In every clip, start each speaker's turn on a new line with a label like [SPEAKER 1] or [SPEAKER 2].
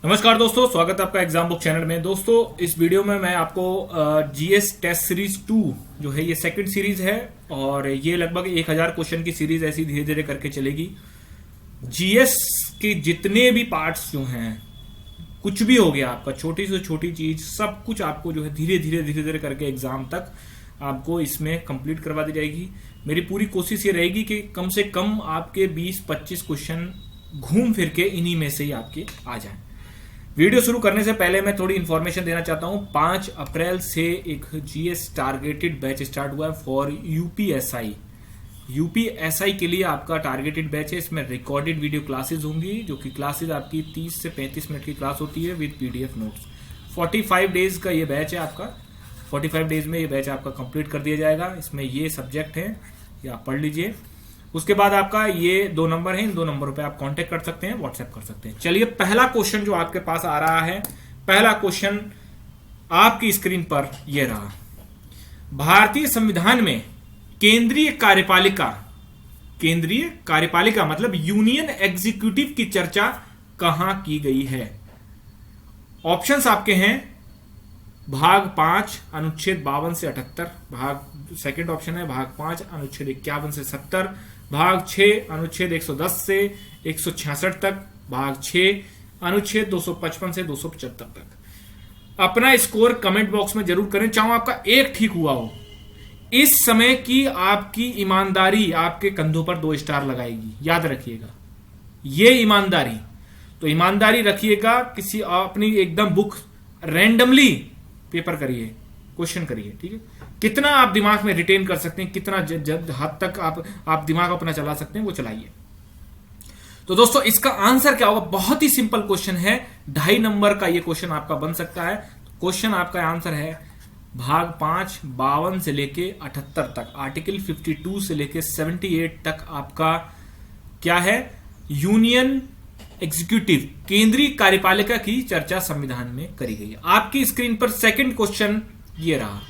[SPEAKER 1] नमस्कार दोस्तों, स्वागत है आपका एग्जाम बुक चैनल में। दोस्तों, इस वीडियो में मैं आपको जीएस टेस्ट सीरीज 2 जो है ये सेकंड सीरीज है और ये लगभग 1000 क्वेश्चन की सीरीज ऐसी धीरे धीरे करके चलेगी। जीएस के जितने भी पार्ट्स जो हैं, कुछ भी हो गया आपका, छोटी से छोटी चीज सब कुछ आपको जो है धीरे धीरे करके एग्जाम तक आपको इसमें कंप्लीट करवा दी जाएगी। मेरी पूरी कोशिश ये रहेगी कि कम से कम आपके 20-25 क्वेश्चन घूम फिर के इन्हीं में से ही आपके आ जाएं। वीडियो शुरू करने से पहले मैं थोड़ी इंफॉर्मेशन देना चाहता हूं। 5 अप्रैल से एक जीएस टारगेटेड बैच स्टार्ट हुआ है फॉर यूपीएसआई। यूपीएसआई के लिए आपका टारगेटेड बैच है। इसमें रिकॉर्डेड वीडियो क्लासेस होंगी, जो कि क्लासेस आपकी 30 से 35 मिनट की क्लास होती है विद पीडीएफ नोट्स। 45 डेज का ये बैच है आपका। 45 डेज में ये बैच आपका कंप्लीट कर दिया जाएगा। इसमें ये सब्जेक्ट है, ये आप पढ़ लीजिए। उसके बाद आपका ये 2 नंबर है, इन 2 नंबरों पे आप कांटेक्ट कर सकते हैं, व्हाट्सएप कर सकते हैं। चलिए, पहला क्वेश्चन जो आपके पास आ रहा है, पहला क्वेश्चन आपकी स्क्रीन पर ये रहा। भारतीय संविधान में केंद्रीय कार्यपालिका मतलब यूनियन एग्जीक्यूटिव की चर्चा कहां की गई है? ऑप्शंस आपके हैं भाग 5 अनुच्छेद 52 से 78, भाग सेकंड ऑप्शन है भाग 5 अनुच्छेद 51 से 70, भाग 6 अनुच्छेद 110 से 166 तक, भाग 6 अनुच्छेद 255 से 275 तक। अपना स्कोर कमेंट बॉक्स में जरूर करें, चाहो आपका एक ठीक हुआ हो। इस समय की आपकी ईमानदारी आपके कंधों पर 2 स्टार लगाएगी, याद रखिएगा। ये ईमानदारी, तो ईमानदारी रखिएगा। किसी अपनी एकदम बुक रैंडमली पेपर करिए, क्वेश्चन करिए, ठीक है। कितना आप दिमाग में रिटेन कर सकते हैं, कितना हद तक आप दिमाग अपना चला सकते हैं, वो चलाइए। तो दोस्तों, इसका आंसर क्या होगा? बहुत ही सिंपल क्वेश्चन है, 2.5 नंबर का ये क्वेश्चन आपका बन सकता है। क्वेश्चन आपका आंसर है भाग 5 52 से लेके 78 तक, आर्टिकल 52 से लेके 78 तक आपका क्या है? यूनियन एग्जीक्यूटिव, केंद्रीय कार्यपालिका की चर्चा संविधान में करी गई है। आपकी स्क्रीन पर सेकंड क्वेश्चन ये रहा।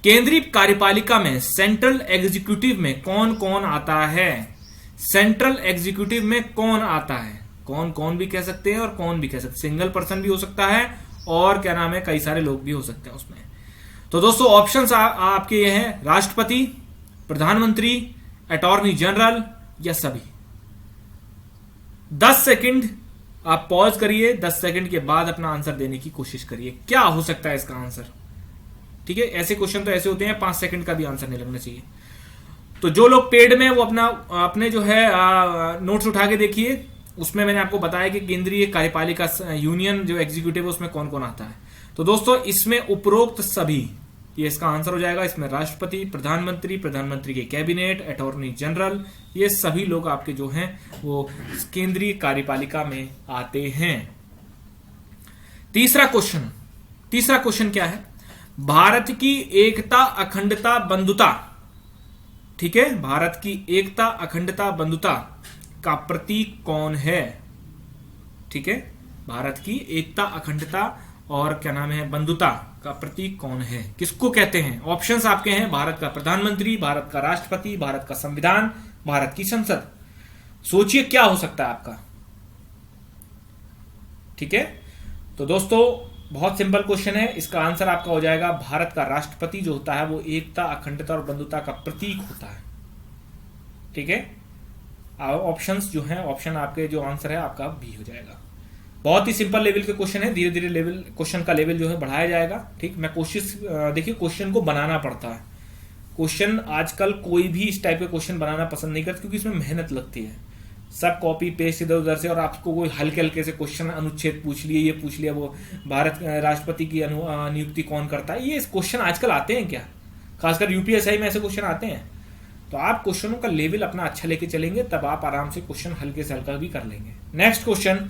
[SPEAKER 1] केंद्रीय कार्यपालिका में सेंट्रल एग्जीक्यूटिव में कौन कौन आता है? सेंट्रल एग्जीक्यूटिव में कौन आता है? कौन कौन भी कह सकते हैं और कौन भी कह सकते हैं। सिंगल पर्सन भी हो सकता है और क्या नाम है, कई सारे लोग भी हो सकते हैं उसमें। तो दोस्तों, ऑप्शंस आपके ये हैं राष्ट्रपति, प्रधानमंत्री, अटॉर्नी जनरल या सभी। 10 सेकंड आप पॉज करिए, 10 सेकंड के बाद अपना आंसर देने की कोशिश करिए। क्या हो सकता है इसका आंसर? ठीक है, ऐसे क्वेश्चन तो ऐसे होते हैं 5 सेकंड का भी आंसर नहीं लगना चाहिए। तो जो लोग पेड में, वो अपने जो है नोट्स उठा के देखिए। उसमें मैंने आपको बताया कि केंद्रीय कार्यपालिका यूनियन जो एग्जीक्यूटिव है उसमें कौन कौन आता है। तो दोस्तों, इसमें उपरोक्त सभी, ये इसका आंसर हो जाएगा। इसमें राष्ट्रपति, प्रधानमंत्री के कैबिनेट, अटॉर्नी जनरल, ये सभी लोग आपके जो हैं वो केंद्रीय कार्यपालिका में आते हैं। तीसरा क्वेश्चन क्या है? भारत की एकता, अखंडता, बंधुता, ठीक है, भारत की एकता, अखंडता, बंधुता का प्रतीक कौन है? ठीक है, भारत की एकता, अखंडता और क्या नाम है, बंधुता का प्रतीक कौन है? किसको कहते हैं? ऑप्शंस आपके हैं भारत का प्रधानमंत्री, भारत का राष्ट्रपति, भारत का संविधान, भारत की संसद। सोचिए क्या हो सकता है आपका। ठीक है, तो दोस्तों, बहुत सिंपल क्वेश्चन है। इसका आंसर आपका हो जाएगा भारत का राष्ट्रपति जो होता है वो एकता, अखंडता और बंधुता का प्रतीक होता है। ठीक है, ऑप्शंस जो हैं, ऑप्शन आपके जो आंसर है आपका बी हो जाएगा। बहुत ही सिंपल लेवल के क्वेश्चन है, धीरे धीरे लेवल क्वेश्चन का लेवल जो है बढ़ाया जाएगा। ठीक, मैं कोशिश, देखिए, क्वेश्चन को बनाना पड़ता है। क्वेश्चन आजकल कोई भी इस टाइप के क्वेश्चन बनाना पसंद नहीं करता, क्योंकि इसमें मेहनत लगती है। सब कॉपी पेस्ट इधर उधर से, और आपको कोई हल्के हल्के से क्वेश्चन, अनुच्छेद पूछ लिए, ये पूछ लिया, वो भारत राष्ट्रपति की नियुक्ति कौन करता है, ये क्वेश्चन आजकल आते हैं क्या? खासकर यूपीएसआई में ऐसे क्वेश्चन आते हैं। तो आप क्वेश्चनों का लेवल अपना अच्छा लेके चलेंगे, तब आप आराम से क्वेश्चन हल्के से हल्का भी कर लेंगे। नेक्स्ट क्वेश्चन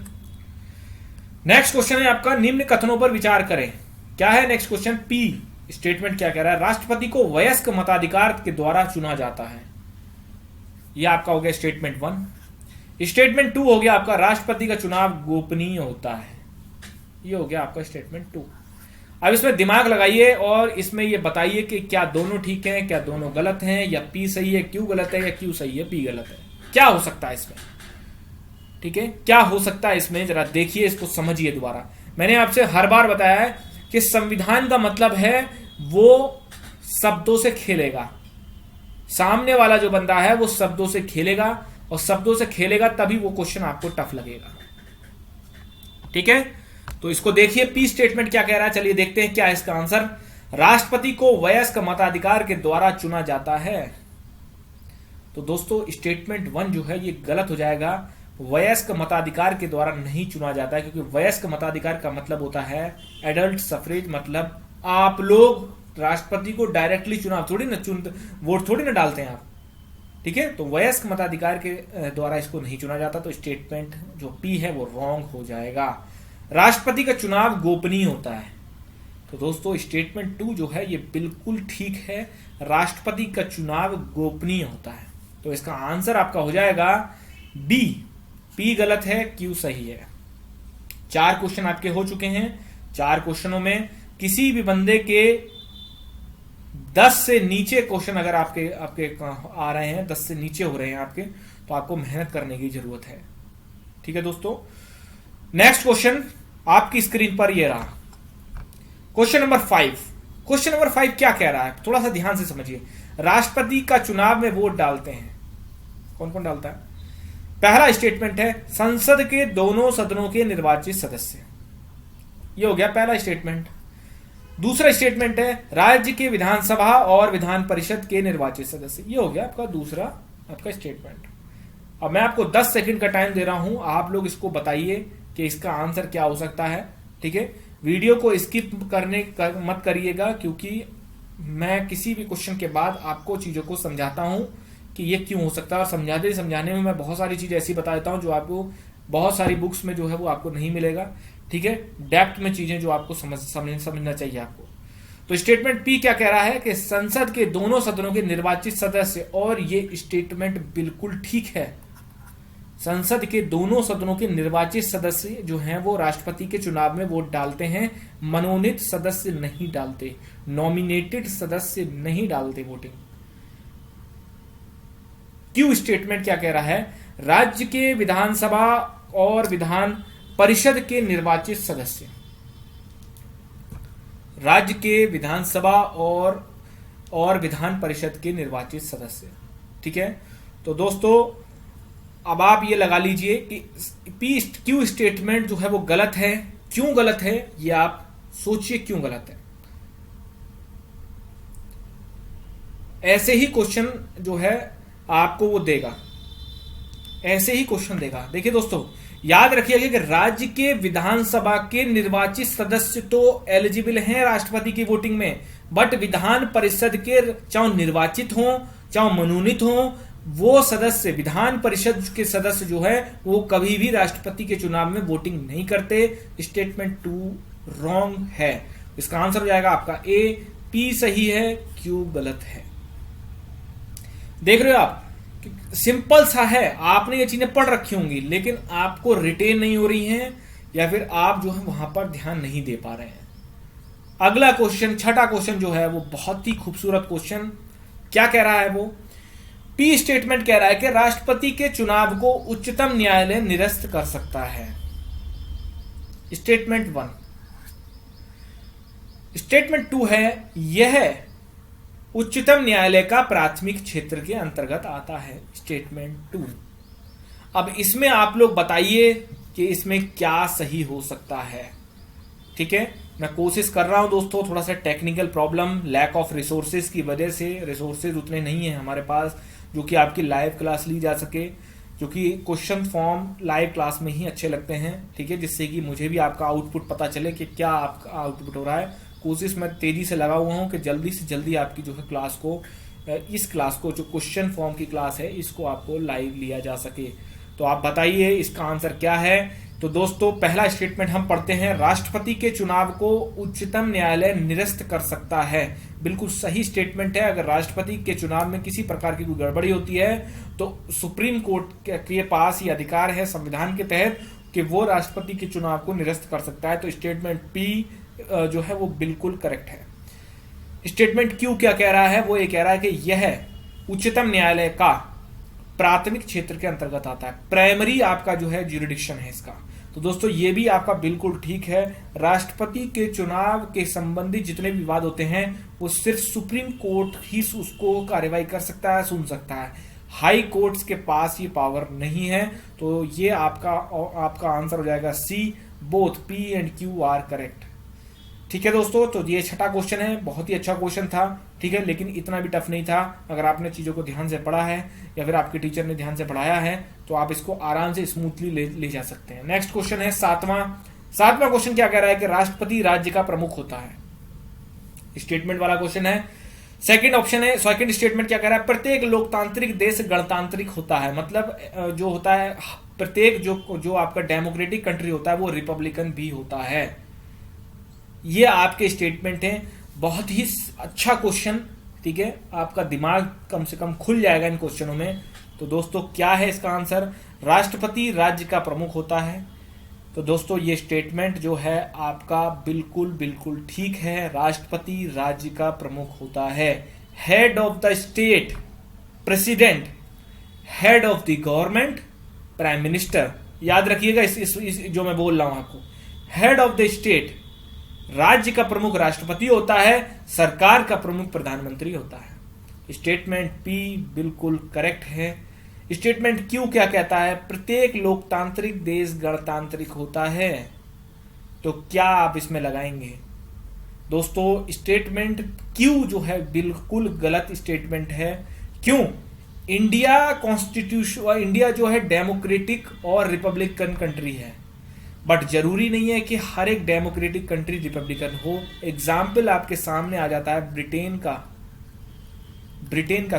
[SPEAKER 1] है आपका, निम्न कथनों पर विचार करें। क्या है नेक्स्ट क्वेश्चन? पी स्टेटमेंट क्या कह रहा है? राष्ट्रपति को वयस्क मताधिकार के द्वारा चुना जाता है। यह आपका हो गया स्टेटमेंट 1। स्टेटमेंट 2 हो गया आपका, राष्ट्रपति का चुनाव गोपनीय होता है। यह हो गया आपका स्टेटमेंट 2। अब इसमें दिमाग लगाइए और इसमें यह बताइए कि क्या दोनों ठीक हैं, क्या दोनों गलत हैं, या पी सही है, क्यों गलत है, या क्यों सही है, पी गलत है। क्या हो सकता है इसमें? ठीक है, क्या हो सकता है इसमें, जरा देखिए, इसको समझिए दोबारा। मैंने आपसे हर बार बताया है कि संविधान का मतलब है वो शब्दों से खेलेगा, सामने वाला जो बंदा है वो शब्दों से खेलेगा, और शब्दों से खेलेगा तभी वो क्वेश्चन आपको टफ लगेगा। ठीक है, तो इसको देखिए, पी स्टेटमेंट क्या कह रहा है, चलिए देखते हैं क्या है इसका आंसर। राष्ट्रपति को वयस्क मताधिकार के द्वारा चुना जाता है। तो दोस्तों स्टेटमेंट 1 जो है ये गलत हो जाएगा, वयस्क मताधिकार के द्वारा नहीं चुना जाता है, क्योंकि वयस्क मताधिकार का मतलब होता है एडल्ट सफरेज, मतलब आप लोग राष्ट्रपति को डायरेक्टली चुनाव थोड़ी ना वोट थोड़ी ना डालते हैं आप। ठीक है, तो वयस्क मताधिकार के द्वारा इसको नहीं चुना जाता, तो स्टेटमेंट जो पी है वो रॉन्ग हो जाएगा। राष्ट्रपति का चुनाव गोपनीय होता है। तो दोस्तों स्टेटमेंट 2 जो है ये बिल्कुल ठीक है, राष्ट्रपति का चुनाव गोपनीय होता है। तो इसका आंसर आपका हो जाएगा बी, पी गलत है, क्यू सही है। 4 क्वेश्चन आपके हो चुके हैं। 4 क्वेश्चनों में किसी भी बंदे के 10 से नीचे क्वेश्चन अगर आपके आ रहे हैं, 10 से नीचे हो रहे हैं आपके, तो आपको मेहनत करने की जरूरत है। ठीक है दोस्तों, नेक्स्ट क्वेश्चन आपकी स्क्रीन पर ये रहा, क्वेश्चन नंबर 5। क्वेश्चन नंबर 5 क्या कह रहा है, थोड़ा सा ध्यान से समझिए। राष्ट्रपति का चुनाव में वोट डालते हैं, कौन कौन डालता है? पहला स्टेटमेंट है संसद के दोनों सदनों के निर्वाचित सदस्य, ये हो गया पहला स्टेटमेंट। दूसरा स्टेटमेंट है राज्य के विधानसभा और विधान परिषद के निर्वाचित सदस्य, ये हो गया आपका दूसरा आपका स्टेटमेंट। अब मैं आपको 10 सेकंड का टाइम दे रहा हूं, आप लोग इसको बताइए कि इसका आंसर क्या हो सकता है। ठीक है, वीडियो को स्किप मत करिएगा, क्योंकि मैं किसी भी क्वेश्चन के बाद आपको चीजों को समझाता हूं कि ये क्यों हो सकता है, और समझाने में मैं बहुत सारी चीजें ऐसी बता देता हूं जो आपको बहुत सारी बुक्स में जो है वो आपको नहीं मिलेगा। ठीक है, डेप्थ में चीजें जो आपको समझना चाहिए आपको। तो स्टेटमेंट पी क्या कह रहा है कि संसद के दोनों सदनों के निर्वाचित सदस्य, और ये स्टेटमेंट बिल्कुल ठीक है। संसद के दोनों सदनों के निर्वाचित सदस्य जो हैं वो राष्ट्रपति के चुनाव में वोट डालते हैं, मनोनीत सदस्य नहीं डालते, नॉमिनेटेड सदस्य नहीं डालते वोटिंग। क्यू स्टेटमेंट क्या कह रहा है, राज्य के विधानसभा और विधान परिषद के निर्वाचित सदस्य, राज्य के विधानसभा और विधान परिषद के निर्वाचित सदस्य। ठीक है, तो दोस्तों अब आप ये लगा लीजिए कि क्यू स्टेटमेंट जो है वो गलत है। क्यों गलत है ये आप सोचिए, क्यों गलत है। ऐसे ही क्वेश्चन जो है आपको वो देगा, ऐसे ही क्वेश्चन देगा। देखिए दोस्तों याद रखिएगा कि राज्य के विधानसभा के निर्वाचित सदस्य तो एलिजिबल हैं राष्ट्रपति की वोटिंग में, बट विधान परिषद के चाहे निर्वाचित हों चाहे मनोनीत हों, वो सदस्य विधान परिषद के सदस्य जो है वो कभी भी राष्ट्रपति के चुनाव में वोटिंग नहीं करते। स्टेटमेंट 2 रॉन्ग है। इसका आंसर हो जाएगा आपका ए, पी सही है, क्यू गलत है। देख रहे हो आप, सिंपल सा है, आपने ये चीजें पढ़ रखी होंगी लेकिन आपको रिटेन नहीं हो रही हैं, या फिर आप जो है वहां पर ध्यान नहीं दे पा रहे हैं। अगला क्वेश्चन, छठा क्वेश्चन जो है वो बहुत ही खूबसूरत क्वेश्चन क्या कह रहा है, वो पी स्टेटमेंट कह रहा है कि राष्ट्रपति के चुनाव को उच्चतम न्यायालय निरस्त कर सकता है। स्टेटमेंट 1। स्टेटमेंट 2 है यह उच्चतम न्यायालय का प्राथमिक क्षेत्र के अंतर्गत आता है। स्टेटमेंट 2। अब इसमें आप लोग बताइए कि इसमें क्या सही हो सकता है। ठीक है, मैं कोशिश कर रहा हूं दोस्तों, थोड़ा सा technical problem, lack of resources की वजह से, रिसोर्सेज उतने नहीं है हमारे पास जो कि आपकी लाइव क्लास ली जा सके, जो कि क्वेश्चन फॉर्म लाइव क्लास में ही अच्छे लगते हैं। ठीक है, जिससे कि मुझे भी आपका आउटपुट पता चले कि क्या आपका आउटपुट हो रहा है। कोशिश मैं तेजी से लगा हुआ हूं कि जल्दी से जल्दी आपकी जो है क्लास को, इस क्लास को जो क्वेश्चन फॉर्म की क्लास है इसको आपको लाइव लिया जा सके। तो आप बताइए इसका आंसर क्या है। तो दोस्तों पहला स्टेटमेंट हम पढ़ते हैं, राष्ट्रपति के चुनाव को उच्चतम न्यायालय निरस्त कर सकता है। बिल्कुल सही स्टेटमेंट है। अगर राष्ट्रपति के चुनाव में किसी प्रकार की कोई गड़बड़ी होती है तो सुप्रीम कोर्ट के पास ये अधिकार है संविधान के तहत कि वो राष्ट्रपति के चुनाव को निरस्त कर सकता है। तो स्टेटमेंट पी जो है वो बिल्कुल करेक्ट है। स्टेटमेंट क्यू क्या कह रहा है, वो ये कह रहा है कि यह उच्चतम न्यायालय का प्राथमिक क्षेत्र के अंतर्गत आता है, प्राइमरी आपका जो है ज्यूरिडिक्शन है इसका। तो दोस्तों ये भी आपका बिल्कुल ठीक है। राष्ट्रपति के चुनाव के संबंधित जितने भी विवाद होते हैं वो सिर्फ सुप्रीम कोर्ट ही उसको कार्यवाही कर सकता है, सुन सकता है, हाई कोर्ट्स के पास ये पावर नहीं है। तो ये आपका आंसर हो जाएगा C, both P and Q are correct. ठीक है दोस्तों, तो ये छठा क्वेश्चन है, बहुत ही अच्छा क्वेश्चन था, ठीक है, लेकिन इतना भी टफ नहीं था। अगर आपने चीजों को ध्यान से पढ़ा है या फिर आपके टीचर ने ध्यान से पढ़ाया है तो आप इसको आराम से स्मूथली ले जा सकते हैं। नेक्स्ट क्वेश्चन है सातवां क्वेश्चन क्या कह रहा है कि राष्ट्रपति राज्य का प्रमुख होता है, स्टेटमेंट वाला क्वेश्चन है। सेकंड ऑप्शन है, सेकंड स्टेटमेंट क्या कह रहा है, प्रत्येक लोकतांत्रिक देश गणतांत्रिक होता है, मतलब जो होता है प्रत्येक जो आपका डेमोक्रेटिक कंट्री होता है वो रिपब्लिकन भी होता है। ये आपके स्टेटमेंट हैं, बहुत ही अच्छा क्वेश्चन, ठीक है, आपका दिमाग कम से कम खुल जाएगा इन क्वेश्चनों में। तो दोस्तों क्या है इसका आंसर, राष्ट्रपति राज्य का प्रमुख होता है। तो दोस्तों ये स्टेटमेंट जो है आपका बिल्कुल ठीक है, राष्ट्रपति राज्य का प्रमुख होता है। Head of the state president, head of the government prime minister. याद रखिएगा इस जो मैं बोल रहा हूं आपको, हेड ऑफ द स्टेट राज्य का प्रमुख राष्ट्रपति होता है, सरकार का प्रमुख प्रधानमंत्री होता है। स्टेटमेंट पी बिल्कुल करेक्ट है। स्टेटमेंट क्यू क्या कहता है, प्रत्येक लोकतांत्रिक देश गणतांत्रिक होता है। तो क्या आप इसमें लगाएंगे दोस्तों, स्टेटमेंट क्यू जो है बिल्कुल गलत स्टेटमेंट है। क्यों? इंडिया जो है डेमोक्रेटिक और रिपब्लिकन कंट्री है, बट जरूरी नहीं है कि हर एक डेमोक्रेटिक कंट्री रिपब्लिकन हो। एग्जाम्पल आपके सामने आ जाता है ब्रिटेन का,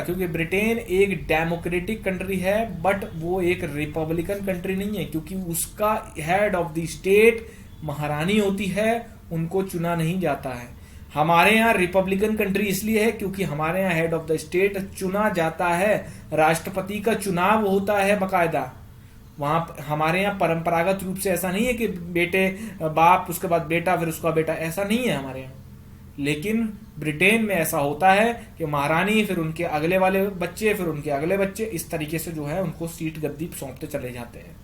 [SPEAKER 1] क्योंकि ब्रिटेन एक डेमोक्रेटिक कंट्री है बट वो एक रिपब्लिकन कंट्री नहीं है, क्योंकि उसका हेड ऑफ द स्टेट महारानी होती है, उनको चुना नहीं जाता है। हमारे यहाँ रिपब्लिकन कंट्री इसलिए है क्योंकि हमारे यहाँ हेड ऑफ द स्टेट चुना जाता है, राष्ट्रपति का चुनाव होता है बकायदा। वहां हमारे यहाँ परंपरागत रूप से ऐसा नहीं है कि बेटे बाप उसके बाद बेटा फिर उसका बेटा, ऐसा नहीं है हमारे यहाँ। लेकिन ब्रिटेन में ऐसा होता है कि महारानी फिर उनके अगले वाले बच्चे फिर उनके अगले बच्चे, इस तरीके से जो है उनको सीट गद्दी सौंपते चले जाते हैं।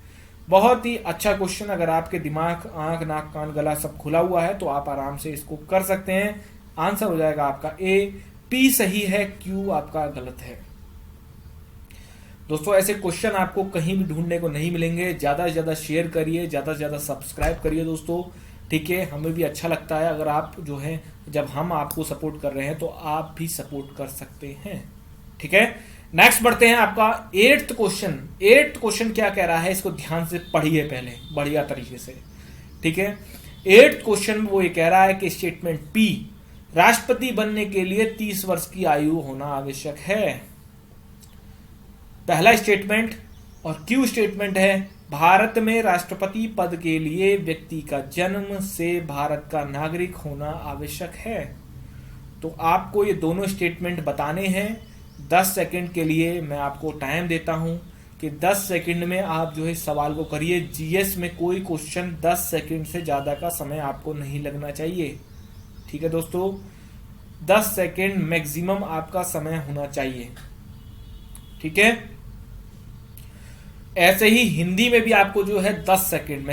[SPEAKER 1] बहुत ही अच्छा क्वेश्चन, अगर आपके दिमाग आंख नाक कान गला सब खुला हुआ है तो आप आराम से इसको कर सकते हैं। आंसर हो जाएगा आपका ए, पी सही है, क्यू आपका गलत है। दोस्तों ऐसे क्वेश्चन आपको कहीं भी ढूंढने को नहीं मिलेंगे, ज्यादा से ज्यादा शेयर करिए, ज्यादा से ज्यादा सब्सक्राइब करिए दोस्तों, ठीक है। हमें भी अच्छा लगता है अगर आप जो है, जब हम आपको सपोर्ट कर रहे हैं तो आप भी सपोर्ट कर सकते हैं, ठीक है। नेक्स्ट बढ़ते हैं आपका 8th क्वेश्चन क्या कह रहा है, इसको ध्यान से पढ़िए पहले बढ़िया तरीके से, ठीक है। 8th क्वेश्चन वो ये कह रहा है कि स्टेटमेंट पी, राष्ट्रपति बनने के लिए 30 वर्ष की आयु होना आवश्यक है। पहला स्टेटमेंट। और क्यू स्टेटमेंट है, भारत में राष्ट्रपति पद के लिए व्यक्ति का जन्म से भारत का नागरिक होना आवश्यक है। तो आपको ये दोनों स्टेटमेंट बताने हैं। 10 सेकंड के लिए मैं आपको टाइम देता हूं कि 10 सेकंड में आप जो है सवाल को करिए। जीएस में कोई क्वेश्चन 10 सेकंड से ज्यादा का समय आपको नहीं लगना चाहिए, ठीक है दोस्तों। 10 सेकंड मैक्सिमम आपका समय होना चाहिए, ठीक है। ऐसे ही हिंदी में भी आपको जो है 10 सेकंड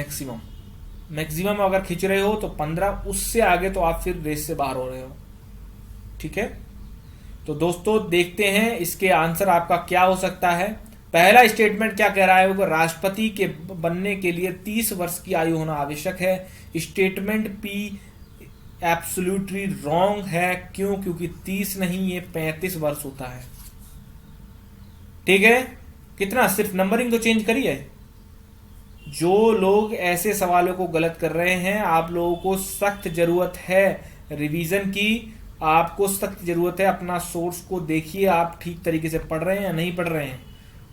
[SPEAKER 1] मैक्सिमम अगर खींच रहे हो तो 15, उससे आगे तो आप फिर रेस से बाहर हो रहे हो, ठीक है। तो दोस्तों देखते हैं इसके आंसर आपका क्या हो सकता है। पहला स्टेटमेंट क्या कह रहा है, वो राष्ट्रपति के बनने के लिए 30 वर्ष की आयु होना आवश्यक है। स्टेटमेंट पी एब्सोल्युटली रॉन्ग है। क्यों? क्योंकि 30 नहीं, ये 35 वर्ष होता है, ठीक है। कितना, सिर्फ नंबरिंग तो चेंज करिए। जो लोग ऐसे सवालों को गलत कर रहे हैं, आप लोगों को सख्त जरूरत है रिवीजन की, आपको सख्त जरूरत है। अपना सोर्स को देखिए, आप ठीक तरीके से पढ़ रहे हैं या नहीं पढ़ रहे हैं,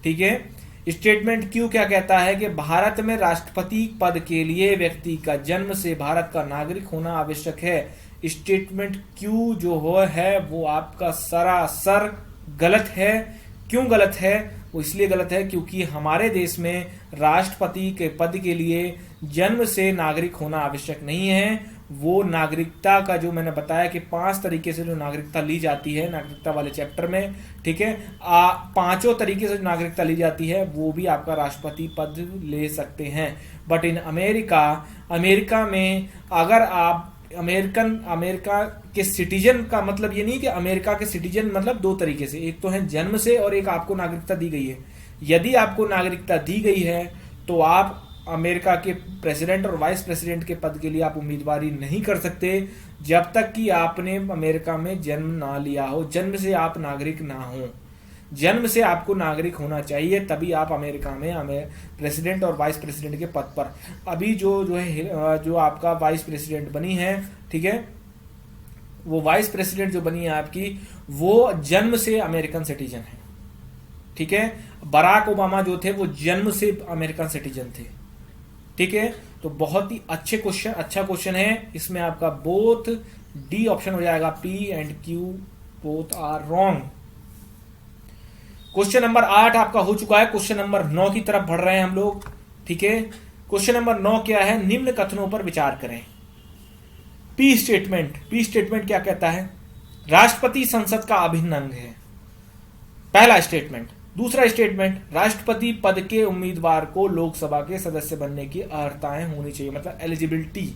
[SPEAKER 1] ठीक है। स्टेटमेंट क्यू क्या कहता है कि भारत में राष्ट्रपति पद के लिए व्यक्ति का जन्म से भारत का नागरिक होना आवश्यक है। स्टेटमेंट क्यू जो है वो आपका सरासर गलत है। क्यों गलत है? वो इसलिए गलत है क्योंकि हमारे देश में राष्ट्रपति के पद के लिए जन्म से नागरिक होना आवश्यक नहीं है। वो नागरिकता का जो मैंने बताया कि 5 तरीके से जो नागरिकता ली जाती है नागरिकता वाले चैप्टर में, ठीक है, 5 तरीके से जो नागरिकता ली जाती है वो भी आपका राष्ट्रपति पद ले सकते हैं। बट इन अमेरिका में अगर आप अमेरिका के सिटीजन का मतलब ये नहीं कि अमेरिका के सिटीजन मतलब 2 तरीके से, एक तो है जन्म से और एक आपको नागरिकता दी गई है। यदि आपको नागरिकता दी गई है तो आप अमेरिका के प्रेसिडेंट और वाइस प्रेसिडेंट के पद के लिए आप उम्मीदवारी नहीं कर सकते जब तक कि आपने अमेरिका में जन्म ना लिया हो, जन्म से आप नागरिक ना हो। जन्म से आपको नागरिक होना चाहिए तभी आप अमेरिका में प्रेसिडेंट और वाइस प्रेसिडेंट के पद पर। अभी जो आपका वाइस प्रेसिडेंट बनी है, ठीक है, वो वाइस प्रेसिडेंट जो बनी है आपकी, वो जन्म से अमेरिकन सिटीजन है, ठीक है। बराक ओबामा जो थे वो जन्म से अमेरिकन सिटीजन थे, ठीक है। तो बहुत ही अच्छा क्वेश्चन है। इसमें आपका बोथ डी ऑप्शन हो जाएगा, P and Q both are wrong. Question number 8 आपका हो चुका है। क्वेश्चन नंबर 9 की तरफ बढ़ रहे हैं हम लोग, ठीक है। क्वेश्चन नंबर 9 क्या है? निम्न कथनों पर विचार करें। पी स्टेटमेंट क्या कहता है? राष्ट्रपति संसद का अभिन्न अंग है, पहला स्टेटमेंट। दूसरा स्टेटमेंट, राष्ट्रपति पद के उम्मीदवार को लोकसभा के सदस्य बनने की अर्हताएं होनी चाहिए, मतलब एलिजिबिलिटी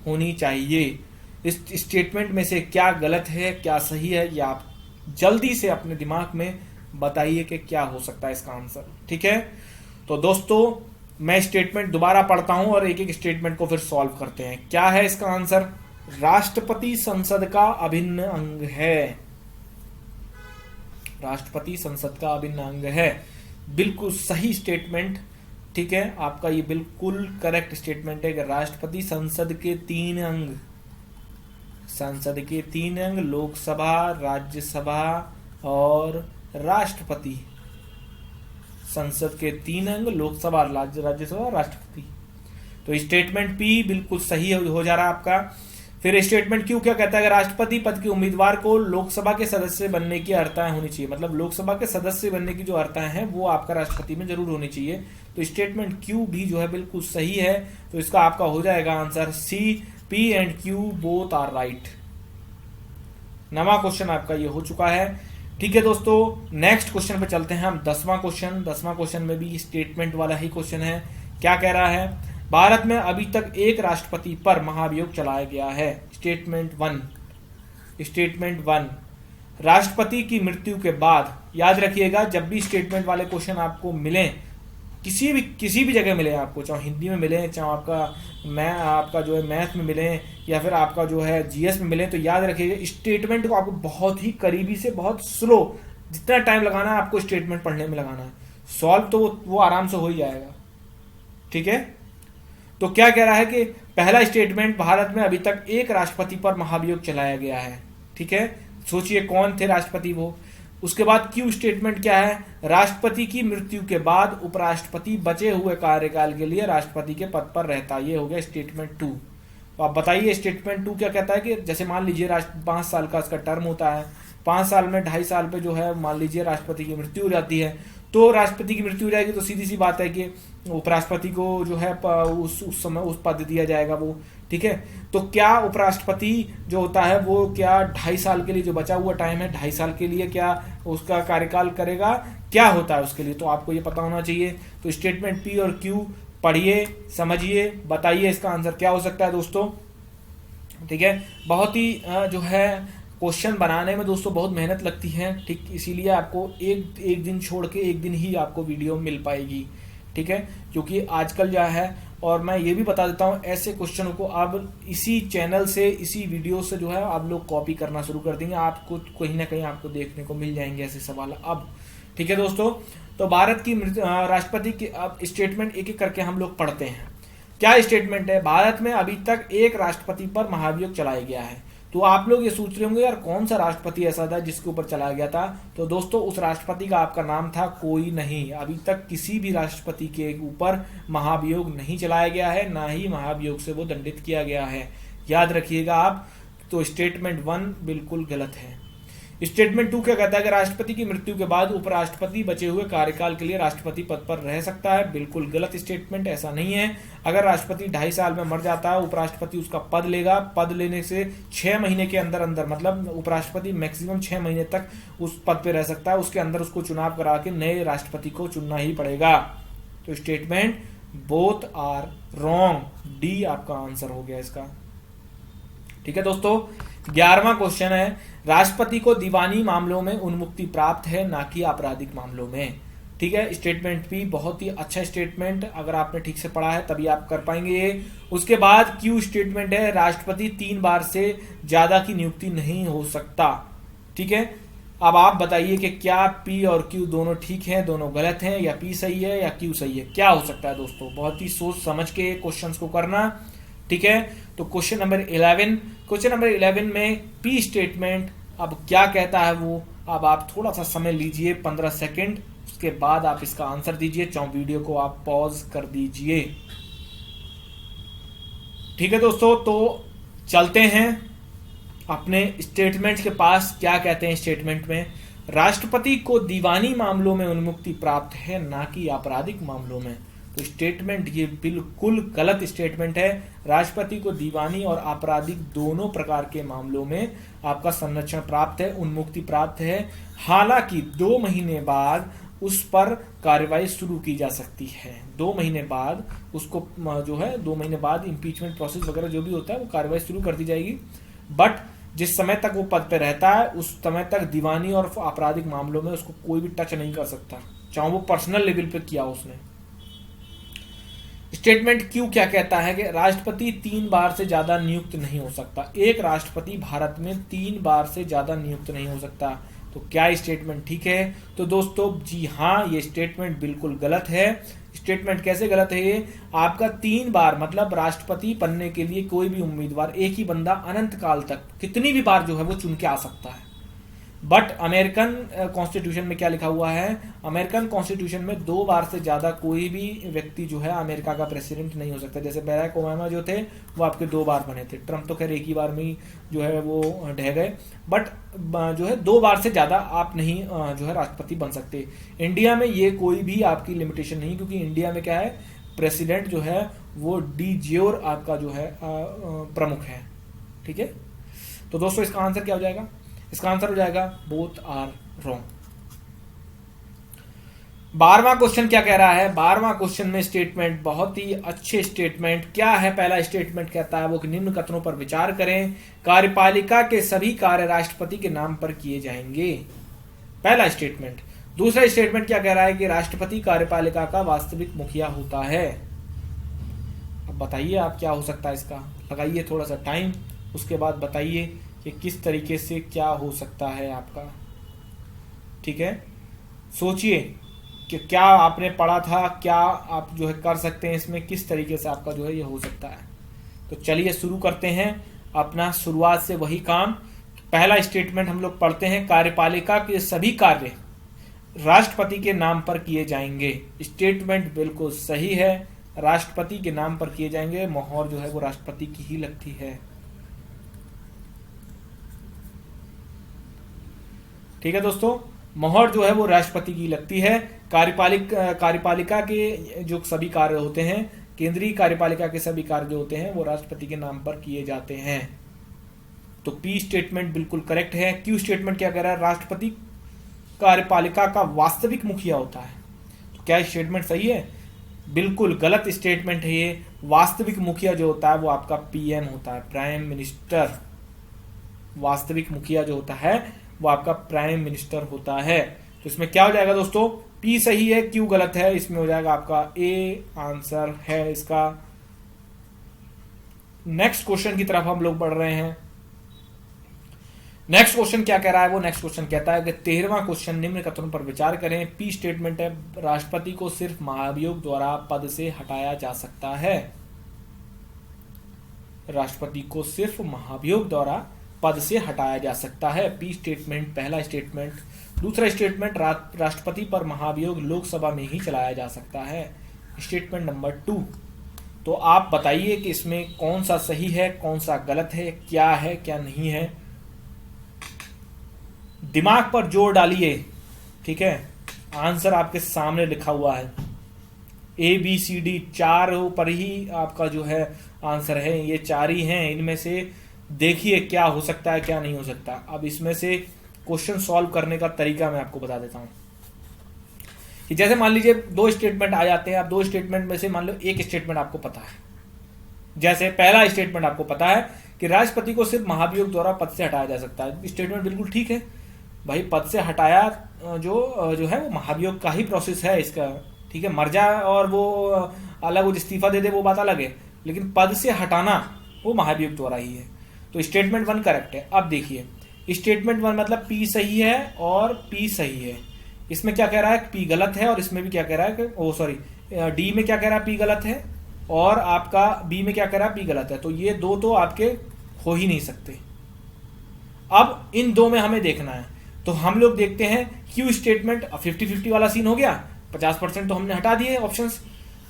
[SPEAKER 1] होनी चाहिए। इस स्टेटमेंट में से क्या गलत है क्या सही है, ये आप जल्दी से अपने दिमाग में बताइए कि क्या हो सकता है इसका आंसर, ठीक है। तो दोस्तों मैं स्टेटमेंट दोबारा पढ़ता हूं और एक एक स्टेटमेंट को फिर सॉल्व करते हैं। क्या है इसका आंसर? राष्ट्रपति संसद का अभिन्न अंग है, राष्ट्रपति संसद का अभिन्न अंग है। बिल्कुल सही स्टेटमेंट, ठीक है, आपका ये बिल्कुल करेक्ट स्टेटमेंट है कि राष्ट्रपति संसद के 3 अंग, संसद के 3 अंग लोकसभा, राज्यसभा और राष्ट्रपति, संसद के 3 अंग लोकसभा, राज्यसभा, राष्ट्रपति। तो स्टेटमेंट पी बिल्कुल सही हो जा रहा है आपका। फिर स्टेटमेंट क्यू क्या कहता है कि राष्ट्रपति पद के उम्मीदवार को लोकसभा के सदस्य बनने की अर्हताएं होनी चाहिए, मतलब लोकसभा के सदस्य बनने की जो अर्हताएं हैं वो आपका राष्ट्रपति में जरूर होनी चाहिए। तो स्टेटमेंट क्यू भी जो है बिल्कुल सही है। तो इसका आपका हो जाएगा answer C, P and Q both are right. 9वां क्वेश्चन आपका ये हो चुका है, ठीक है दोस्तों। नेक्स्ट क्वेश्चन पे चलते हैं हम। 10वां क्वेश्चन में भी स्टेटमेंट वाला ही क्वेश्चन है। क्या कह रहा है? भारत में अभी तक एक राष्ट्रपति पर महाभियोग चलाया गया है। स्टेटमेंट 1, राष्ट्रपति की मृत्यु के बाद, याद रखिएगा जब भी स्टेटमेंट वाले क्वेश्चन आपको मिले, किसी भी जगह मिले आपको, चाहे हिंदी में मिले, चाहे आपका जो है मैथ में मिले, या फिर आपका जो है जीएस में मिले, तो याद रखिएगा स्टेटमेंट को आपको बहुत ही करीबी से, बहुत स्लो, जितना टाइम लगाना है आपको स्टेटमेंट पढ़ने में लगाना है। सॉल्व तो वो आराम से हो ही जाएगा, ठीक है। तो क्या कह रहा है कि पहला स्टेटमेंट, भारत में अभी तक एक राष्ट्रपति पर महाभियोग चलाया गया है, ठीक है। सोचिए कौन थे राष्ट्रपति वो। उसके बाद क्यू स्टेटमेंट क्या है? राष्ट्रपति की मृत्यु के बाद उपराष्ट्रपति बचे हुए कार्यकाल के लिए राष्ट्रपति के पद पर रहता है। ये हो गया स्टेटमेंट 2। तो आप बताइए स्टेटमेंट 2 क्या कहता है कि जैसे मान लीजिए 5 साल का इसका टर्म होता है, 5 साल में 2.5 साल पे जो है मान लीजिए राष्ट्रपति की मृत्यु हो जाती है, तो राष्ट्रपति की मृत्यु हो जाएगी तो सीधी सी बात है कि उपराष्ट्रपति को जो है उस समय उस पद दिया जाएगा वो, ठीक है। तो क्या उपराष्ट्रपति जो होता है वो क्या 2.5 साल के लिए, जो बचा हुआ टाइम है 2.5 साल के लिए, क्या उसका कार्यकाल करेगा, क्या होता है उसके लिए, तो आपको ये पता होना चाहिए। तो स्टेटमेंट पी और क्यू पढ़िए, समझिए, बताइए इसका आंसर क्या हो सकता है दोस्तों, ठीक है। बहुत ही जो है क्वेश्चन बनाने में दोस्तों बहुत मेहनत लगती है, ठीक, इसीलिए आपको एक दिन छोड़ के एक दिन ही आपको वीडियो मिल पाएगी, ठीक है, क्योंकि आजकल जो है, और मैं ये भी बता देता हूँ, ऐसे क्वेश्चनों को आप इसी चैनल से, इसी वीडियो से जो है आप लोग कॉपी करना शुरू कर देंगे, आपको कहीं ना कहीं आपको देखने को मिल जाएंगे ऐसे सवाल अब, ठीक है दोस्तों। तो भारत की राष्ट्रपति की अब स्टेटमेंट एक एक करके हम लोग पढ़ते हैं। क्या स्टेटमेंट है? भारत में अभी तक एक राष्ट्रपति पर महाभियोग चलाया गया है। तो आप लोग ये सोच रहे होंगे यार कौन सा राष्ट्रपति ऐसा था जिसके ऊपर चलाया गया था। तो दोस्तों उस राष्ट्रपति का आपका नाम था कोई नहीं। अभी तक किसी भी राष्ट्रपति के ऊपर महाभियोग नहीं चलाया गया है, ना ही महाभियोग से वो दंडित किया गया है, याद रखिएगा आप। तो स्टेटमेंट 1 बिल्कुल गलत है। स्टेटमेंट 2 क्या कहता है कि राष्ट्रपति की मृत्यु के बाद उपराष्ट्रपति बचे हुए कार्यकाल के लिए राष्ट्रपति पद पर रह सकता है। बिल्कुल गलत स्टेटमेंट, ऐसा नहीं है। अगर राष्ट्रपति 2.5 साल में मर जाता है, उपराष्ट्रपति उसका पद लेगा। पद लेने से 6 महीने के अंदर अंदर, मतलब उपराष्ट्रपति मैक्सिमम 6 महीने तक उस पद पे रह सकता है। उसके अंदर उसको चुनाव करा के नए राष्ट्रपति को चुनना ही पड़ेगा। तो statement both are wrong, D आपका आंसर हो गया इसका। ठीक है दोस्तों, 11वां क्वेश्चन है, राष्ट्रपति को दीवानी मामलों में उन्मुक्ति प्राप्त है, ना कि आपराधिक मामलों में। ठीक है, स्टेटमेंट भी बहुत ही अच्छा स्टेटमेंट, अगर आपने ठीक से पढ़ा है तभी आप कर पाएंगे ये। उसके बाद क्यू स्टेटमेंट है, राष्ट्रपति 3 बार से ज्यादा की नियुक्ति नहीं हो सकता। ठीक है, अब आप बताइए कि क्या पी और क्यू दोनों ठीक हैं, दोनों गलत हैं, या पी सही है या क्यू सही है, क्या हो सकता है दोस्तों। बहुत ही सोच समझ के क्वेश्चंस को करना। ठीक है, तो क्वेश्चन नंबर 11 में पी स्टेटमेंट अब क्या कहता है वो, अब आप थोड़ा सा समय लीजिए 15 सेकंड, उसके बाद आप इसका आंसर दीजिए। वीडियो को आप पॉज कर दीजिए। ठीक है दोस्तों, तो चलते हैं अपने स्टेटमेंट के पास। क्या कहते हैं स्टेटमेंट में, राष्ट्रपति को दीवानी मामलों में उन्मुक्ति प्राप्त है, ना कि आपराधिक मामलों में। तो स्टेटमेंट ये बिल्कुल गलत स्टेटमेंट है। राष्ट्रपति को दीवानी और आपराधिक दोनों प्रकार के मामलों में आपका संरक्षण प्राप्त है, उन्मुक्ति प्राप्त है। हालांकि 2 महीने बाद उस पर कार्रवाई शुरू की जा सकती है। 2 महीने बाद उसको जो है 2 महीने बाद इम्पीचमेंट प्रोसेस वगैरह जो भी होता है वो कार्रवाई शुरू कर दी जाएगी। बट जिस समय तक वो पद पे रहता है उस समय तक दीवानी और आपराधिक मामलों में उसको कोई भी टच नहीं कर सकता, चाहे वो पर्सनल लेवल पे किया उसने। स्टेटमेंट क्यू क्या कहता है कि राष्ट्रपति 3 बार से ज्यादा नियुक्त नहीं हो सकता। एक राष्ट्रपति भारत में 3 बार से ज्यादा नियुक्त नहीं हो सकता। तो क्या स्टेटमेंट ठीक है? तो दोस्तों जी हाँ, ये स्टेटमेंट बिल्कुल गलत है। स्टेटमेंट कैसे गलत है ये? आपका 3 बार मतलब राष्ट्रपति बनने के लिए कोई भी उम्मीदवार, एक ही बंदा अनंत काल तक कितनी भी बार जो है वो चुन के आ सकता है। बट अमेरिकन कॉन्स्टिट्यूशन में क्या लिखा हुआ है? अमेरिकन कॉन्स्टिट्यूशन में 2 बार से ज्यादा कोई भी व्यक्ति जो है अमेरिका का प्रेसिडेंट नहीं हो सकता। जैसे बैराक ओबामा जो थे वो आपके 2 बार बने थे, ट्रम्प तो खैर एक ही बार में ही जो है वो ढह गए। बट जो है 2 बार से ज्यादा आप नहीं जो है राष्ट्रपति बन सकते। इंडिया में ये कोई भी आपकी लिमिटेशन नहीं, क्योंकि इंडिया में क्या है, प्रेसिडेंट जो है वो डी ज्योर आपका जो है प्रमुख है। ठीक है, तो दोस्तों इसका आंसर क्या हो जाएगा? इसका आंसर हो जाएगा बोथ आर रॉन्ग। 12वां क्वेश्चन क्या कह रहा है? 12वां क्वेश्चन में स्टेटमेंट बहुत ही अच्छे स्टेटमेंट। क्या है? पहला स्टेटमेंट कहता है वो कि निम्न कथनों पर विचार करें, कार्यपालिका के सभी कार्य राष्ट्रपति के नाम पर किए जाएंगे। पहला स्टेटमेंट। दूसरा स्टेटमेंट क्या कह रहा है कि राष्ट्रपति कार्यपालिका का वास्तविक मुखिया होता है। अब बताइए आप क्या हो सकता है इसका, लगाइए थोड़ा सा टाइम, उसके बाद बताइए कि किस तरीके से क्या हो सकता है आपका। ठीक है, सोचिए कि क्या आपने पढ़ा था, क्या आप जो है कर सकते हैं इसमें, किस तरीके से आपका जो है ये हो सकता है। तो चलिए शुरू करते हैं अपना शुरुआत से वही काम। पहला स्टेटमेंट हम लोग पढ़ते हैं, कार्यपालिका के सभी कार्य राष्ट्रपति के नाम पर किए जाएंगे। स्टेटमेंट बिल्कुल सही है, राष्ट्रपति के नाम पर किए जाएंगे। मोहर जो है वो राष्ट्रपति की ही लगती है। ठीक है दोस्तों, मोहर जो है वो राष्ट्रपति की लगती है। कार्यपालिका के जो सभी कार्य होते हैं, केंद्रीय कार्यपालिका के सभी कार्य जो होते हैं वो राष्ट्रपति के नाम पर किए जाते हैं। तो पी स्टेटमेंट बिल्कुल करेक्ट है। क्यू स्टेटमेंट क्या कह रहा है? राष्ट्रपति कार्यपालिका का वास्तविक मुखिया होता है। तो क्या स्टेटमेंट सही है? बिल्कुल गलत स्टेटमेंट है ये। वास्तविक मुखिया जो होता है वो आपका पीएम होता है, प्राइम मिनिस्टर। वास्तविक मुखिया जो होता है वो आपका प्राइम मिनिस्टर होता है। तो इसमें क्या हो जाएगा दोस्तों? पी सही है, क्यू गलत है। इसमें हो जाएगा आपका ए आंसर है इसका। नेक्स्ट क्वेश्चन की तरफ हम लोग बढ़ रहे हैं। नेक्स्ट क्वेश्चन क्या कह रहा है? वो नेक्स्ट क्वेश्चन कहता है कि 13वां क्वेश्चन, निम्न कथनों पर विचार करें। पी स्टेटमेंट है, राष्ट्रपति को सिर्फ महाभियोग द्वारा पद से हटाया जा सकता है। राष्ट्रपति को सिर्फ महाभियोग द्वारा पद से हटाया जा सकता है। पी स्टेटमेंट पहला स्टेटमेंट। दूसरा स्टेटमेंट, राष्ट्रपति पर महाभियोग लोकसभा में ही चलाया जा सकता है। Statement number 2। तो आप बताइए कि इसमें कौन सा सही है, कौन सा गलत है, क्या है क्या नहीं है। दिमाग पर जोर डालिए, ठीक है। आंसर आपके सामने लिखा हुआ है, ए बी सी डी, चारों पर ही आपका जो है आंसर है, ये चार ही हैं। इनमें से देखिए क्या हो सकता है क्या नहीं हो सकता। अब इसमें से क्वेश्चन सॉल्व करने का तरीका मैं आपको बता देता हूं कि जैसे मान लीजिए दो स्टेटमेंट आ जाते हैं। आप दो स्टेटमेंट में से मान लो एक स्टेटमेंट आपको पता है। जैसे पहला स्टेटमेंट आपको पता है कि राष्ट्रपति को सिर्फ महाभियोग द्वारा पद से हटाया जा सकता है। स्टेटमेंट बिल्कुल ठीक है भाई, पद से हटाया जो है वो महाभियोग का ही प्रोसेस है इसका, ठीक है। मर जाए और वो अलग वो इस्तीफा दे दे वो बात अलग है, लेकिन पद से हटाना वो महाभियोग द्वारा ही है। तो स्टेटमेंट 1 करेक्ट है। अब देखिए स्टेटमेंट 1 मतलब पी सही है और पी सही है। इसमें क्या कह रहा है, पी गलत है, और इसमें भी क्या कह रहा है कि डी में क्या कह रहा है, पी गलत है, और आपका बी में क्या कह रहा है, पी गलत है। तो ये दो तो आपके हो ही नहीं सकते। अब इन दो में हमें देखना है, तो हम लोग देखते हैं क्यू स्टेटमेंट। 50-50 वाला सीन हो गया, 50% तो हमने हटा दिए ऑप्शंस।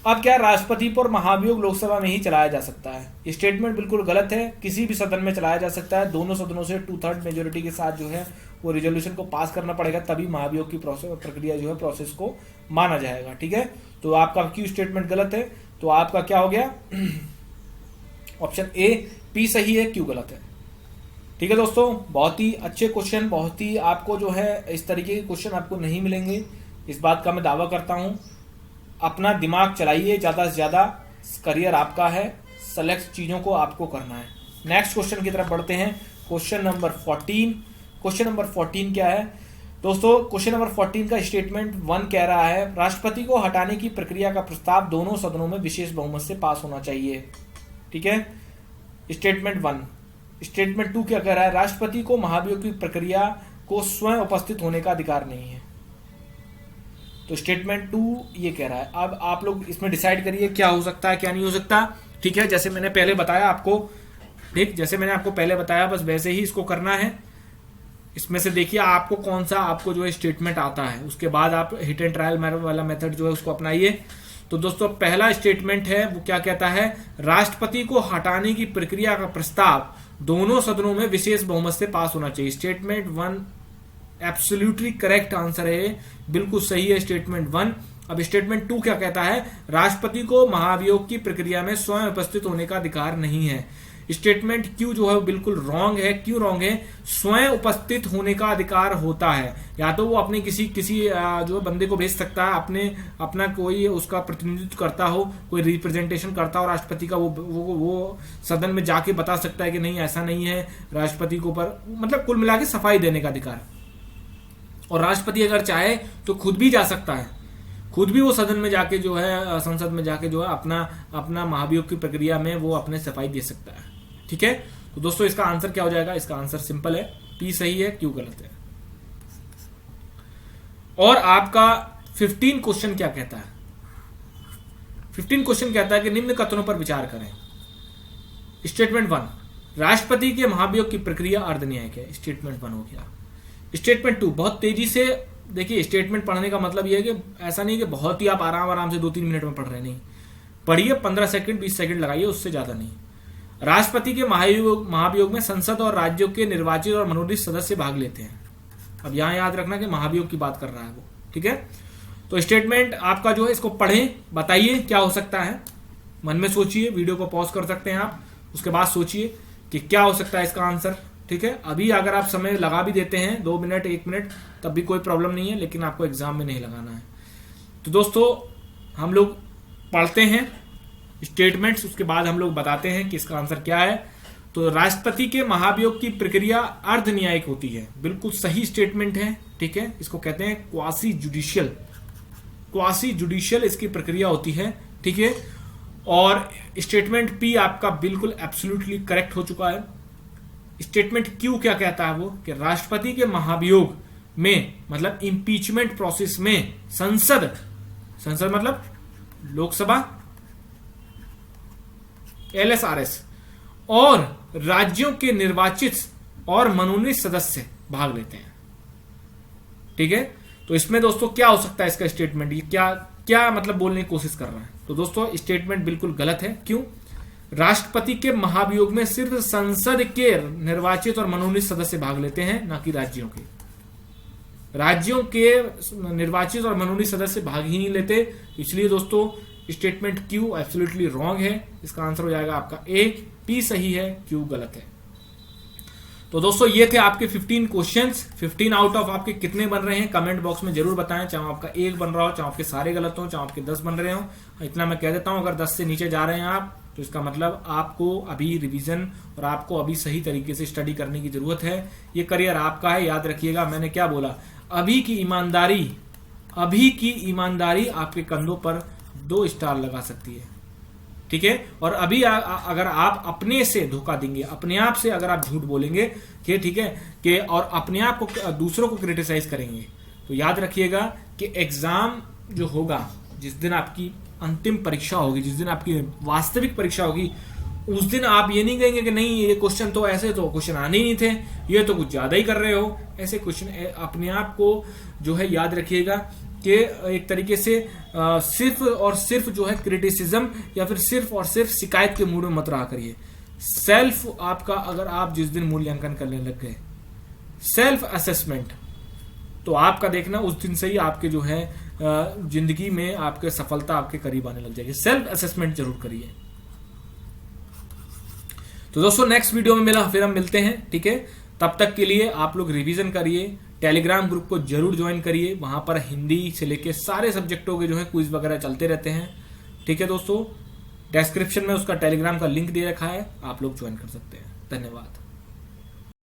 [SPEAKER 1] अब क्या, राष्ट्रपति पर महाभियोग लोकसभा में ही चलाया जा सकता है। स्टेटमेंट बिल्कुल गलत है, किसी भी सदन में चलाया जा सकता है। दोनों सदनों से 2/3 मेजोरिटी के साथ जो है वो रिजोल्यूशन को पास करना पड़ेगा, तभी महाभियोग की प्रक्रिया जो है प्रोसेस को माना जाएगा, ठीक है। तो आपका क्यू स्टेटमेंट गलत है, तो आपका क्या हो गया, ऑप्शन ए पी सही है, क्यू गलत है, ठीक है। दोस्तों बहुत ही अच्छे क्वेश्चन, बहुत ही आपको जो है इस तरीके के क्वेश्चन आपको नहीं मिलेंगे, इस बात का मैं दावा करता हूं। अपना दिमाग चलाइए ज़्यादा से ज़्यादा, करियर आपका है, सेलेक्ट चीज़ों को आपको करना है। नेक्स्ट क्वेश्चन की तरफ बढ़ते हैं, क्वेश्चन नंबर 14। क्वेश्चन नंबर 14 क्या है दोस्तों, क्वेश्चन नंबर 14 का स्टेटमेंट 1 कह रहा है राष्ट्रपति को हटाने की प्रक्रिया का प्रस्ताव दोनों सदनों में विशेष बहुमत से पास होना चाहिए, ठीक है। स्टेटमेंट 1। स्टेटमेंट 2 क्या कह रहा है, राष्ट्रपति को महाभियोग की प्रक्रिया को स्वयं उपस्थित होने का अधिकार नहीं है। तो स्टेटमेंट 2 ये कह रहा है। अब आप लोग इसमें डिसाइड करिए क्या हो सकता है क्या नहीं हो सकता, ठीक है। जैसे मैंने पहले बताया आपको, ठीक, जैसे मैंने आपको पहले बताया बस वैसे ही इसको करना है। इसमें से देखिए आपको कौन सा आपको जो है स्टेटमेंट आता है, उसके बाद आप हिट एंड ट्रायल वाला मेथड जो है उसको अपनाइए। तो दोस्तों पहला स्टेटमेंट है वो क्या कहता है, राष्ट्रपति को हटाने की प्रक्रिया का प्रस्ताव दोनों सदनों में विशेष बहुमत से पास होना चाहिए। स्टेटमेंट 1 एब्सोल्युटली करेक्ट आंसर है, बिल्कुल सही है स्टेटमेंट 1। अब स्टेटमेंट 2 क्या कहता है, राष्ट्रपति को महाभियोग की प्रक्रिया में स्वयं उपस्थित होने का अधिकार नहीं है। स्टेटमेंट क्यू जो है बिल्कुल रॉन्ग है। क्यों रॉन्ग है, स्वयं उपस्थित होने का अधिकार होता है, या तो वो अपने किसी जो बंदे को भेज सकता है, अपना कोई उसका प्रतिनिधित्व करता हो, कोई रिप्रेजेंटेशन करता हो राष्ट्रपति का, वो सदन में जाके बता सकता है कि नहीं ऐसा नहीं है, राष्ट्रपति को पर मतलब कुल मिला के सफाई देने का अधिकार। और राष्ट्रपति अगर चाहे तो खुद भी जा सकता है, खुद भी वो सदन में जाके जो है, संसद में जाके जो है अपना महाभियोग की प्रक्रिया में वो अपने सफाई दे सकता है, ठीक है। तो दोस्तों इसका आंसर क्या हो जाएगा, इसका आंसर सिंपल है, पी सही है, क्यू गलत है। और आपका 15 क्वेश्चन क्या कहता है, 15 क्वेश्चन कहता है कि निम्न कथनों पर विचार करें। स्टेटमेंट 1, राष्ट्रपति के महाभियोग की प्रक्रिया अर्धन्यायिक है, स्टेटमेंट 1 हो गया। स्टेटमेंट 2, बहुत तेजी से देखिए, स्टेटमेंट पढ़ने का मतलब यह है कि ऐसा नहीं कि बहुत ही आप आराम से 2-3 मिनट में पढ़ रहे, नहीं, पढ़िए 15 सेकंड 20 सेकंड लगाइए, उससे ज्यादा नहीं। राष्ट्रपति के महाभियोग में संसद और राज्यों के निर्वाचित और मनोनीत सदस्य भाग लेते हैं। अब यहां याद रखना कि महाभियोग की बात कर रहा है वो, ठीक है। तो स्टेटमेंट आपका जो है इसको पढ़ें, बताइए क्या हो सकता है, मन में सोचिए, वीडियो को पॉज कर सकते हैं आप, उसके बाद सोचिए कि क्या हो सकता है इसका आंसर, ठीक है। अभी अगर आप समय लगा भी देते हैं 2 मिनट 1 मिनट तब भी कोई प्रॉब्लम नहीं है, लेकिन आपको एग्जाम में नहीं लगाना है। तो दोस्तों हम लोग पढ़ते हैं स्टेटमेंट्स, उसके बाद हम लोग बताते हैं कि इसका आंसर क्या है। तो राष्ट्रपति के महाभियोग की प्रक्रिया अर्ध न्यायिक होती है, बिल्कुल सही स्टेटमेंट है, ठीक है। इसको कहते हैं क्वासी जुडिशियल इसकी प्रक्रिया होती है, ठीक है। और स्टेटमेंट पी आपका बिल्कुल एब्सोल्युटली करेक्ट हो चुका है। स्टेटमेंट क्यू क्या कहता है वो, कि राष्ट्रपति के महाभियोग में मतलब इंपीचमेंट प्रोसेस में संसद मतलब लोकसभा, LSRS और राज्यों के निर्वाचित और मनोनीत सदस्य भाग लेते हैं, ठीक है। तो इसमें दोस्तों क्या हो सकता है इसका स्टेटमेंट, ये क्या मतलब बोलने की कोशिश कर रहा है। तो दोस्तों स्टेटमेंट बिल्कुल गलत है। क्यों, राष्ट्रपति के महाभियोग में सिर्फ संसद के निर्वाचित और मनोनीत सदस्य भाग लेते हैं, ना कि राज्यों के, राज्यों के निर्वाचित और मनोनीत सदस्य भाग ही नहीं लेते, इसलिए दोस्तों स्टेटमेंट क्यू एब्सोल्युटली रॉन्ग है। इसका आंसर हो जाएगा आपका ए, पी सही है, क्यू गलत है। तो दोस्तों ये थे आपके 15 क्वेश्चंस। 15 आउट ऑफ आपके कितने बन रहे हैं कमेंट बॉक्स में जरूर बताएं, चाहे आपका एक बन रहा हो, चाहे आपके सारे गलत हो, चाहे आपके 10 बन रहे हो। इतना मैं कह देता हूं, अगर 10 से नीचे जा रहे हैं आप तो इसका मतलब आपको अभी रिवीजन और आपको अभी सही तरीके से स्टडी करने की जरूरत है। ये करियर आपका है, याद रखिएगा मैंने क्या बोला, अभी की ईमानदारी आपके कंधों पर 2 स्टार लगा सकती है, ठीक है। और अभी अगर आप अपने से धोखा देंगे, अपने आप से अगर आप झूठ बोलेंगे कि ठीक है कि और अपने आप को दूसरों को क्रिटिसाइज करेंगे, तो याद रखिएगा कि एग्जाम जो होगा, जिस दिन आपकी अंतिम परीक्षा होगी, जिस दिन आपकी वास्तविक परीक्षा होगी, उस दिन आप ये नहीं कहेंगे कि नहीं ये क्वेश्चन तो ऐसे तो क्वेश्चन आने ही नहीं थे, ये तो कुछ ज्यादा ही कर रहे हो। ऐसे क्वेश्चन अपने आप को जो है याद रखिएगा कि एक तरीके से सिर्फ और सिर्फ जो है क्रिटिसिज्म या फिर सिर्फ और सिर्फ शिकायत के मूड में मत रहा करिए। सेल्फ आपका अगर आप जिस दिन मूल्यांकन करने लग गए, सेल्फ असेसमेंट, तो आपका देखना उस दिन से ही आपके जो है जिंदगी में आपके सफलता आपके करीब आने लग जाएगी। सेल्फ असेसमेंट जरूर करिए। तो दोस्तों नेक्स्ट वीडियो में फिर हम मिलते हैं, ठीक है। तब तक के लिए आप लोग रिवीजन करिए, टेलीग्राम ग्रुप को जरूर ज्वाइन करिए, वहां पर हिंदी से लेके सारे सब्जेक्टों के जो है क्विज वगैरह चलते रहते हैं, ठीक है दोस्तों। डिस्क्रिप्शन में उसका टेलीग्राम का लिंक दे रखा है, आप लोग ज्वाइन कर सकते हैं। धन्यवाद।